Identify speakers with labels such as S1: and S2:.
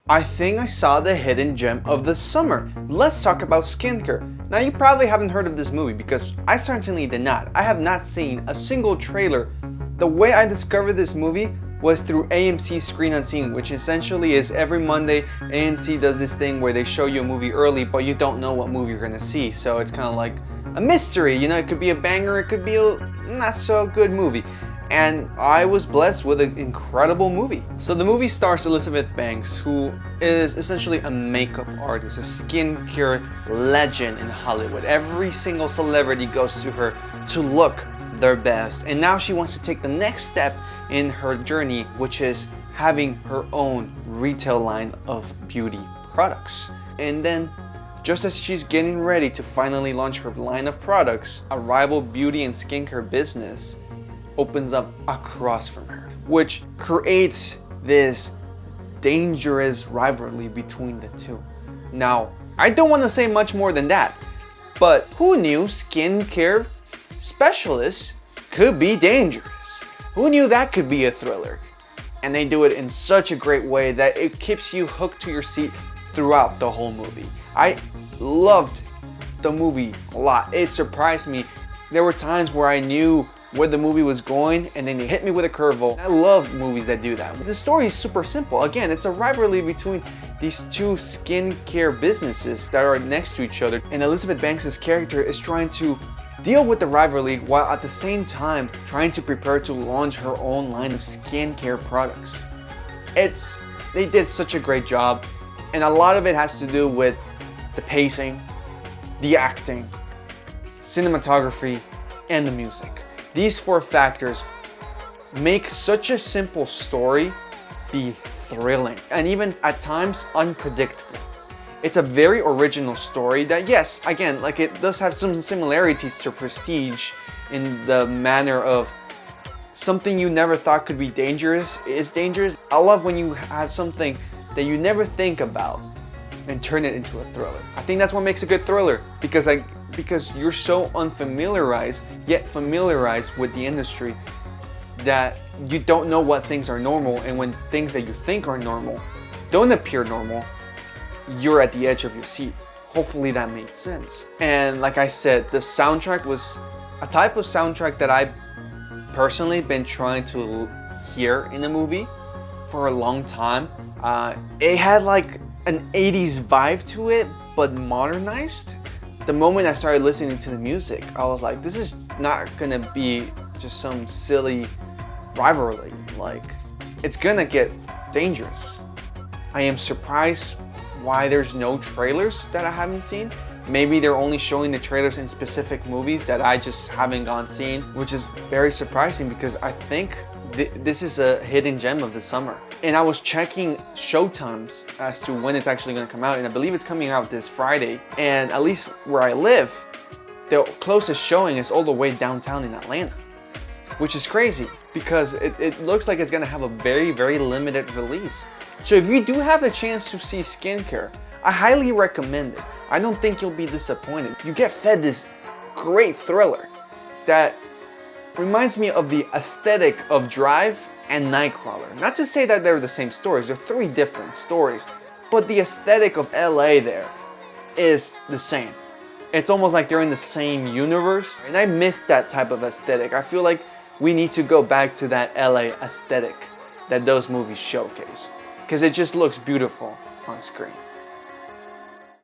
S1: I think I saw the hidden gem of the summer. Let's talk about skincare. Now you probably haven't heard of this movie because I certainly did not. I have not seen a single trailer. The way I discovered this movie was through AMC Screen Unseen, which essentially is every Monday AMC does this thing where they show you a movie early but you don't know what movie you're gonna see. So it's kind of like a mystery, you know, it could be a banger, it could be a not so good movie. And I was blessed with an incredible movie. So the movie stars Elizabeth Banks, who is essentially a makeup artist, a skincare legend in Hollywood. Every single celebrity goes to her to look their best. And now she wants to take the next step in her journey, which is having her own retail line of beauty products. And then just as she's getting ready to finally launch her line of products, a rival beauty and skincare business opens up across from her, which creates this dangerous rivalry between the two. Now, I don't want to say much more than that, but who knew skincare specialists could be dangerous? Who knew that could be a thriller? And they do it in such a great way that it keeps you hooked to your seat throughout the whole movie. I loved the movie a lot. It surprised me. There were times where I knew where the movie was going and then it hit me with a curveball. I love movies that do that. The story is super simple. Again, it's a rivalry between these two skincare businesses that are next to each other, and Elizabeth Banks' character is trying to deal with the rivalry while at the same time trying to prepare to launch her own line of skincare products. They did such a great job, and a lot of it has to do with the pacing, the acting, cinematography, and the music. These four factors make such a simple story be thrilling and even at times unpredictable. It's a very original story that, yes, again, like it does have some similarities to Prestige in the manner of something you never thought could be dangerous is dangerous. I love when you have something that you never think about and turn it into a thriller. I think that's what makes a good thriller, because you're so unfamiliarized yet familiarized with the industry that you don't know what things are normal, and when things that you think are normal don't appear normal, you're at the edge of your seat. Hopefully that made sense. And like I said, the soundtrack was a type of soundtrack that I've personally been trying to hear in a movie for a long time. It had like an 80s vibe to it, but modernized. The moment I started listening to the music, I was like, this is not gonna be just some silly rivalry. Like, it's gonna get dangerous. I am surprised why there's no trailers that I haven't seen. Maybe they're only showing the trailers in specific movies that I just haven't gone seen, which is very surprising because I think this is a hidden gem of the summer. And I was checking showtimes as to when it's actually going to come out, and I believe it's coming out this Friday. And at least where I live, the closest showing is all the way downtown in Atlanta, which is crazy because it looks like it's going to have a very, very limited release. So if you do have a chance to see skincare, I highly recommend it. I don't think you'll be disappointed. You get fed this great thriller that reminds me of the aesthetic of Drive and Nightcrawler. Not to say that they're the same stories, they're three different stories, but the aesthetic of LA there is the same. It's almost like they're in the same universe, and I miss that type of aesthetic. I feel like we need to go back to that LA aesthetic that those movies showcased, because it just looks beautiful on screen.